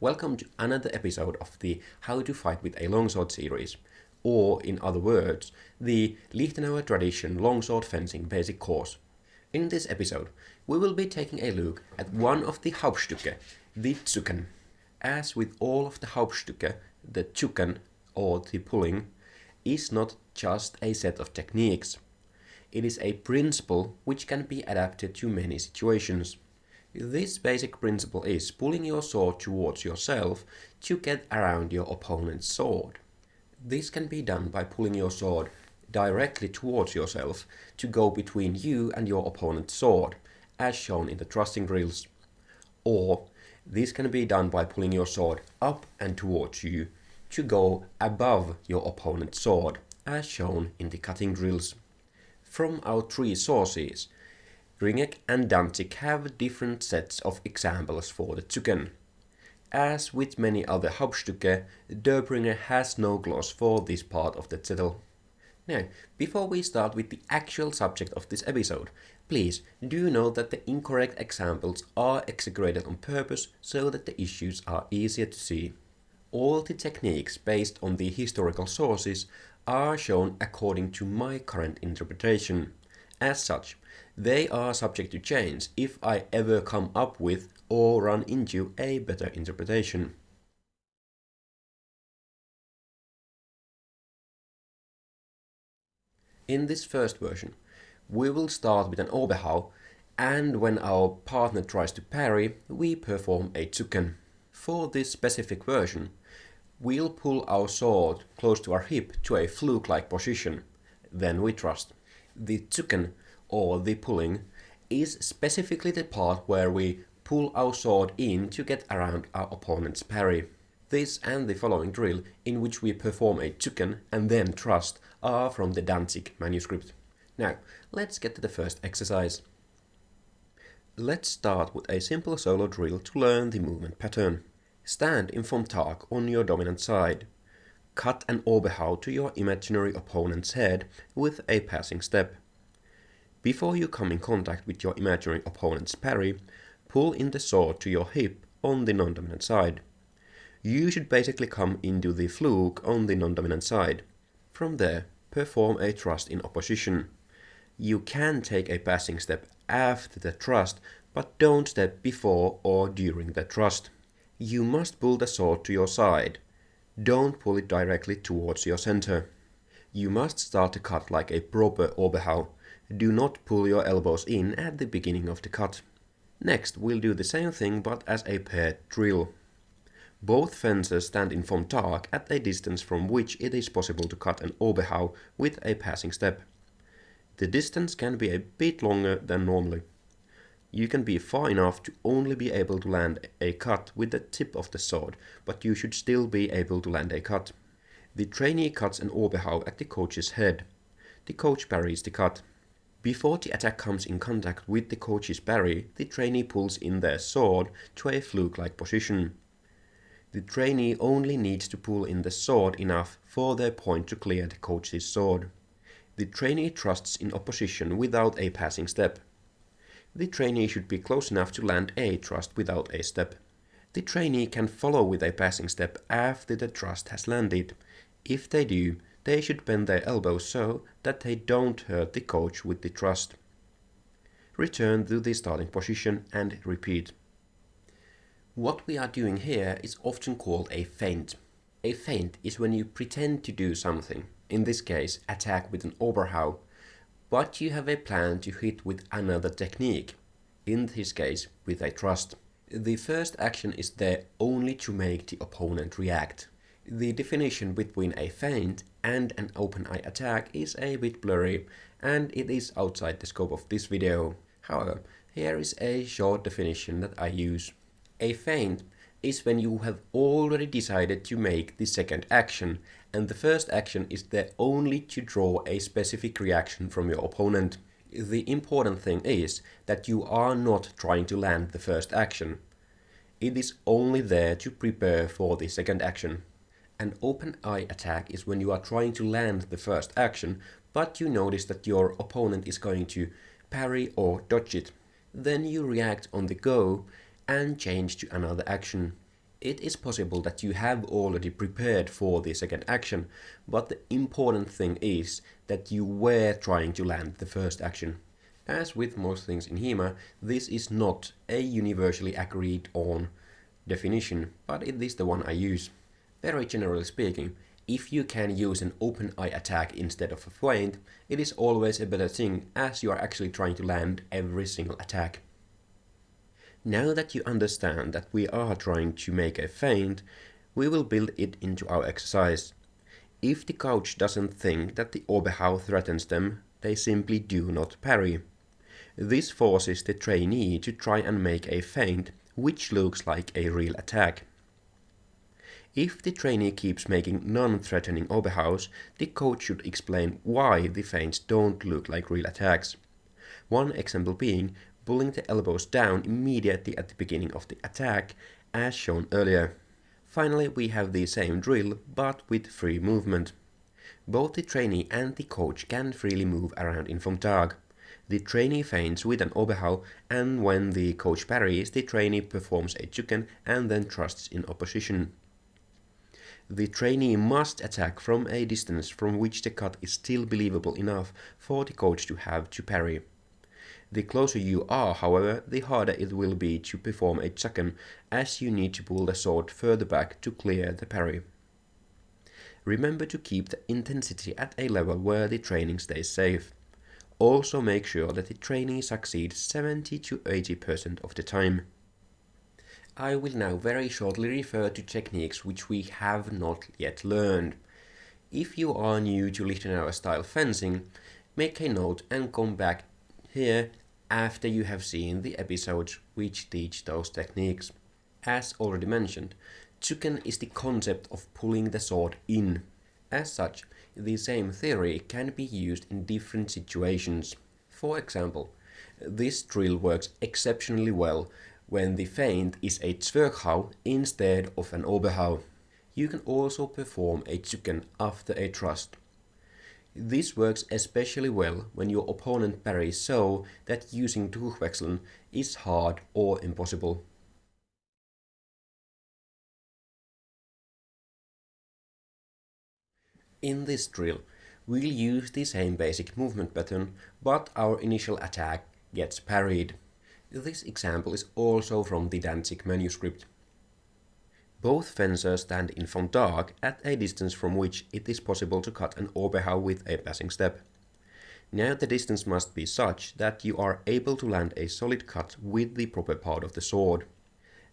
Welcome to another episode of the How to Fight with a Longsword series, or in other words, the Lichtenauer Tradition Longsword Fencing Basic Course. In this episode, we will be taking a look at one of the Hauptstücke, the Zucken. As with all of the Hauptstücke, the Zucken, or the pulling, is not just a set of techniques. It is a principle which can be adapted to many situations. This basic principle is pulling your sword towards yourself to get around your opponent's sword. This can be done by pulling your sword directly towards yourself to go between you and your opponent's sword, as shown in the thrusting drills. Or this can be done by pulling your sword up and towards you to go above your opponent's sword, as shown in the cutting drills. From our three sources, Ringek and Danzig have different sets of examples for the Zucken. As with many other Hauptstücke, Döbringer has no gloss for this part of the Zettel. Now, before we start with the actual subject of this episode, please do note that the incorrect examples are exaggerated on purpose so that the issues are easier to see. All the techniques based on the historical sources are shown according to my current interpretation. As such, they are subject to change if I ever come up with or run into a better interpretation. In this first version, we will start with an Oberhau, and when our partner tries to parry, we perform a Zucken. For this specific version, we'll pull our sword close to our hip to a fluke-like position, then we thrust. The Zucken, or the pulling, is specifically the part where we pull our sword in to get around our opponent's parry. This and the following drill, in which we perform a Zucken and then thrust, are from the Danzig manuscript. Now, let's get to the first exercise. Let's start with a simple solo drill to learn the movement pattern. Stand in vom Tag on your dominant side. Cut an Oberhau to your imaginary opponent's head with a passing step. Before you come in contact with your imaginary opponent's parry, pull in the sword to your hip on the non-dominant side. You should basically come into the fluke on the non-dominant side. From there, perform a thrust in opposition. You can take a passing step after the thrust, but don't step before or during the thrust. You must pull the sword to your side. Don't pull it directly towards your center. You must start the cut like a proper Oberhau. Do not pull your elbows in at the beginning of the cut. Next, we'll do the same thing but as a paired drill. Both fencers stand in vom Tag at a distance from which it is possible to cut an Oberhau with a passing step. The distance can be a bit longer than normally. You can be far enough to only be able to land a cut with the tip of the sword, but you should still be able to land a cut. The trainee cuts an Oberhau at the coach's head. The coach parries the cut. Before the attack comes in contact with the coach's parry, the trainee pulls in their sword to a fluke-like position. The trainee only needs to pull in the sword enough for their point to clear the coach's sword. The trainee thrusts in opposition without a passing step. The trainee should be close enough to land a thrust without a step. The trainee can follow with a passing step after the thrust has landed. If they do, they should bend their elbows so that they don't hurt the coach with the thrust. Return to the starting position and repeat. What we are doing here is often called a feint. A feint is when you pretend to do something, in this case attack with an Oberhau, but you have a plan to hit with another technique, in this case with a thrust. The first action is there only to make the opponent react. The definition between a feint and an open-eye attack is a bit blurry, and it is outside the scope of this video. However, here is a short definition that I use. A feint is when you have already decided to make the second action, and the first action is there only to draw a specific reaction from your opponent. The important thing is that you are not trying to land the first action. It is only there to prepare for the second action. An open-eye attack is when you are trying to land the first action, but you notice that your opponent is going to parry or dodge it. Then you react on the go and change to another action. It is possible that you have already prepared for the second action, but the important thing is that you were trying to land the first action. As with most things in HEMA, this is not a universally agreed on definition, but it is the one I use. Very generally speaking, if you can use an open eye attack instead of a feint, it is always a better thing as you are actually trying to land every single attack. Now that you understand that we are trying to make a feint, we will build it into our exercise. If the coach doesn't think that the Oberhau threatens them, they simply do not parry. This forces the trainee to try and make a feint which looks like a real attack. If the trainee keeps making non-threatening Oberhaus, the coach should explain why the feints don't look like real attacks. One example being pulling the elbows down immediately at the beginning of the attack, as shown earlier. Finally, we have the same drill, but with free movement. Both the trainee and the coach can freely move around in Vom Tag. The trainee feints with an Oberhau, and when the coach parries, the trainee performs a Zucken and then thrusts in opposition. The trainee must attack from a distance from which the cut is still believable enough for the coach to have to parry. The closer you are, however, the harder it will be to perform a Zucken, as you need to pull the sword further back to clear the parry. Remember to keep the intensity at a level where the training stays safe. Also make sure that the trainee succeeds 70 to 80% of the time. I will now very shortly refer to techniques which we have not yet learned. If you are new to Lichtenauer style fencing, make a note and come back here after you have seen the episodes which teach those techniques. As already mentioned, Zucken is the concept of pulling the sword in. As such, the same theory can be used in different situations. For example, this drill works exceptionally well when the feint is a Zwerchhau instead of an Oberhau. You can also perform a Zucken after a thrust. This works especially well when your opponent parries so that using Durchwechseln is hard or impossible. In this drill, we'll use the same basic movement pattern, but our initial attack gets parried. This example is also from the Danzig manuscript. Both fencers stand in Vom Tag at a distance from which it is possible to cut an Oberhau with a passing step. Now the distance must be such that you are able to land a solid cut with the proper part of the sword.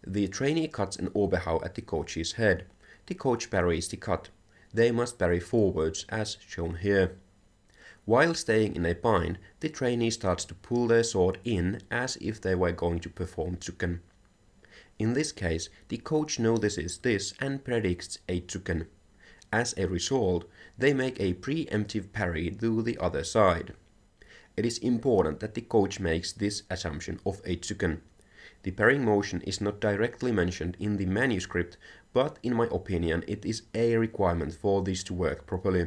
The trainee cuts an Oberhau at the coach's head. The coach parries the cut. They must parry forwards as shown here. While staying in a bind, the trainee starts to pull their sword in as if they were going to perform Zucken. In this case, the coach notices this and predicts a Zucken. As a result, they make a preemptive parry to the other side. It is important that the coach makes this assumption of a Zucken. The parrying motion is not directly mentioned in the manuscript, but in my opinion it is a requirement for this to work properly.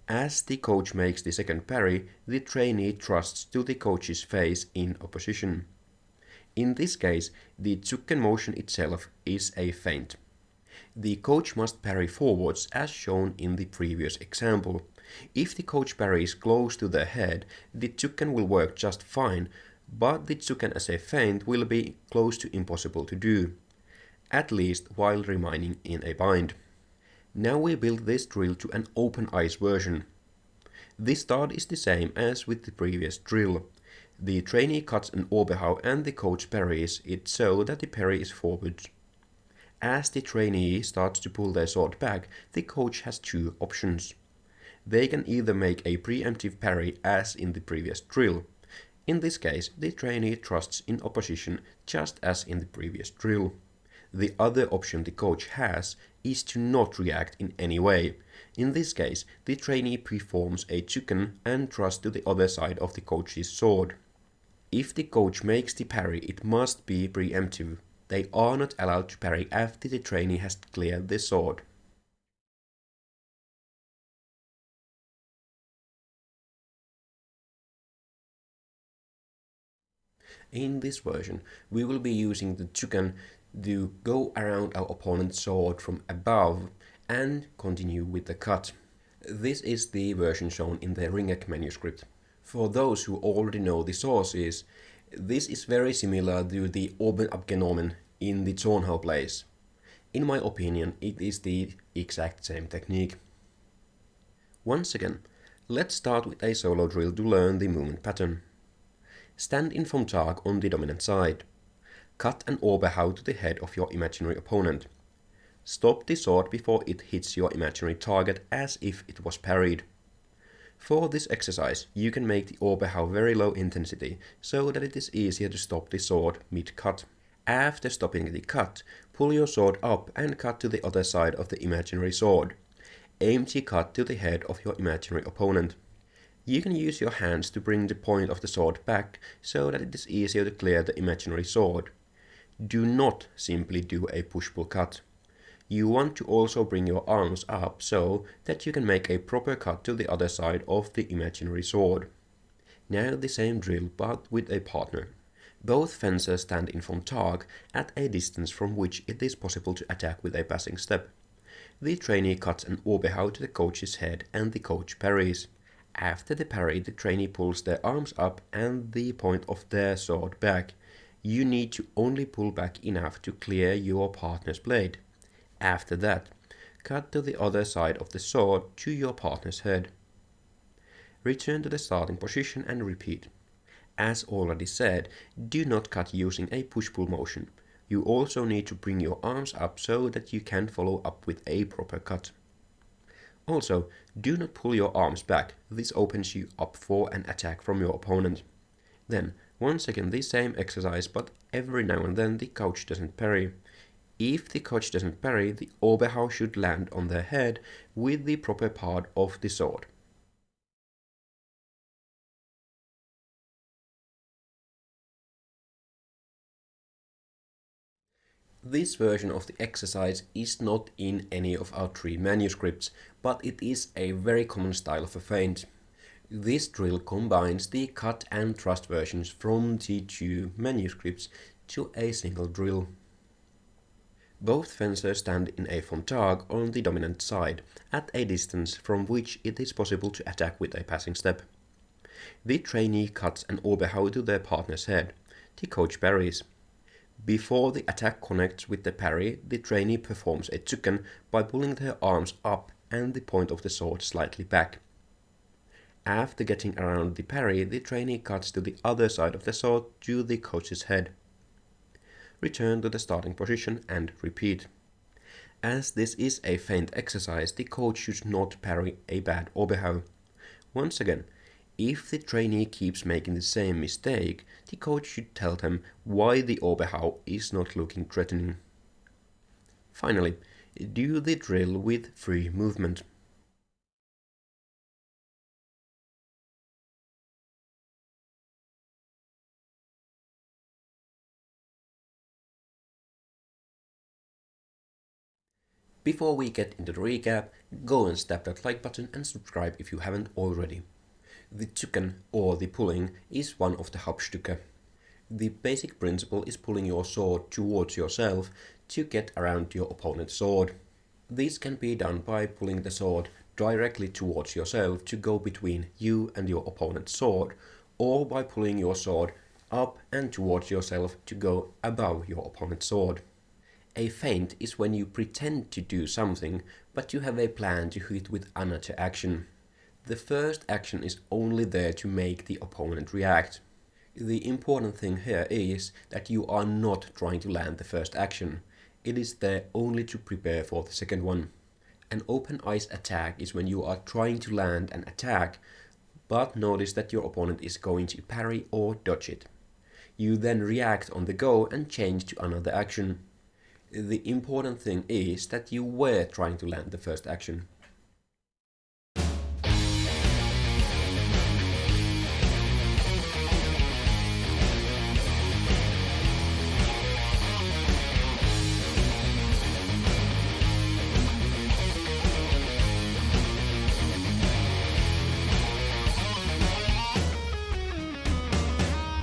As the coach makes the second parry, the trainee thrusts to the coach's face in opposition. In this case, the Zucken motion itself is a feint. The coach must parry forwards as shown in the previous example. If the coach parries close to the head, the Zucken will work just fine, but the Zucken as a feint will be close to impossible to do, at least while remaining in a bind. Now we build this drill to an open eyes version. The start is the same as with the previous drill. The trainee cuts an Oberhau and the coach parries it so that the parry is forwards. As the trainee starts to pull their sword back, the coach has two options. They can either make a preemptive parry as in the previous drill. In this case, the trainee thrusts in opposition just as in the previous drill. The other option the coach has is to not react in any way. In this case, the trainee performs a Zucken and thrusts to the other side of the coach's sword. If the coach makes the parry, it must be preemptive. They are not allowed to parry after the trainee has cleared the sword. In this version, we will be using the Zucken to go around our opponent's sword from above and continue with the cut. This is the version shown in the Ringek manuscript. For those who already know the sources, this is very similar to the Oben abgenommen in the Zornhau plays. In my opinion, it is the exact same technique. Once again, let's start with a solo drill to learn the movement pattern. Stand in vom Tag on the dominant side. Cut an Oberhau to the head of your imaginary opponent. Stop the sword before it hits your imaginary target as if it was parried. For this exercise, you can make the Oberhau very low intensity so that it is easier to stop the sword mid-cut. After stopping the cut, pull your sword up and cut to the other side of the imaginary sword. Aim the cut to the head of your imaginary opponent. You can use your hands to bring the point of the sword back so that it is easier to clear the imaginary sword. Do not simply do a push-pull cut. You want to also bring your arms up so that you can make a proper cut to the other side of the imaginary sword. Now the same drill but with a partner. Both fencers stand in vom Tag at a distance from which it is possible to attack with a passing step. The trainee cuts an Oberhau to the coach's head and the coach parries. After the parry, the trainee pulls their arms up and the point of their sword back. You need to only pull back enough to clear your partner's blade. After that, cut to the other side of the sword to your partner's head. Return to the starting position and repeat. As already said, do not cut using a push-pull motion. You also need to bring your arms up so that you can follow up with a proper cut. Also, do not pull your arms back, this opens you up for an attack from your opponent. Then, once again the same exercise, but every now and then the coach doesn't parry. If the coach doesn't parry, the Oberhau should land on their head with the proper part of the sword. This version of the exercise is not in any of our 3 manuscripts, but it is a very common style of a feint. This drill combines the cut and thrust versions from the 2 manuscripts to a single drill. Both fencers stand in a vom Tag on the dominant side, at a distance from which it is possible to attack with a passing step. The trainee cuts an Oberhau to their partner's head. The coach parries. Before the attack connects with the parry, the trainee performs a Zucken by pulling their arms up and the point of the sword slightly back. After getting around the parry, the trainee cuts to the other side of the sword to the coach's head. Return to the starting position and repeat. As this is a feint exercise, the coach should not parry a bad Oberhau. Once again, if the trainee keeps making the same mistake, the coach should tell them why the Oberhau is not looking threatening. Finally, do the drill with free movement. Before we get into the recap, go and tap that like button and subscribe if you haven't already. The Zucken, or the pulling, is one of the Hauptstücke. The basic principle is pulling your sword towards yourself to get around your opponent's sword. This can be done by pulling the sword directly towards yourself to go between you and your opponent's sword, or by pulling your sword up and towards yourself to go above your opponent's sword. A feint is when you pretend to do something, but you have a plan to hit with another action. The first action is only there to make the opponent react. The important thing here is that you are not trying to land the first action. It is there only to prepare for the second one. An open ice attack is when you are trying to land an attack, but notice that your opponent is going to parry or dodge it. You then react on the go and change to another action. The important thing is that you were trying to land the first action.